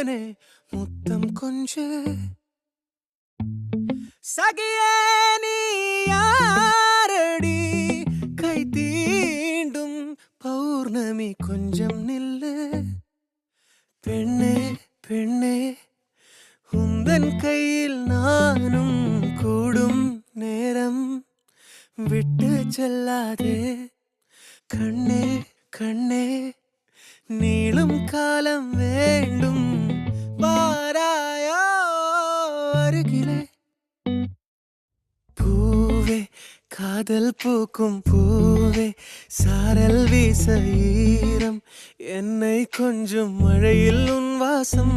தேனே முத்தம் கொஞ்சு சகியே நீ யாரடி கை தீண்டும் பௌர்ணமி கொஞ்சம் நில்லு பெண்ணே பெண்ணே உந்தன் கையில் நானும் கூடும் நேரம் விட்டு செல்லாதே கண்ணே கண்ணே நீளும் காலம் வேண்டும் வாராயோ அருகிலே பூவே காதல் பூக்கும் பூவே சாரல் வீச ஈரம் என்னை கொஞ்சம் மழையில் உன் வாசம்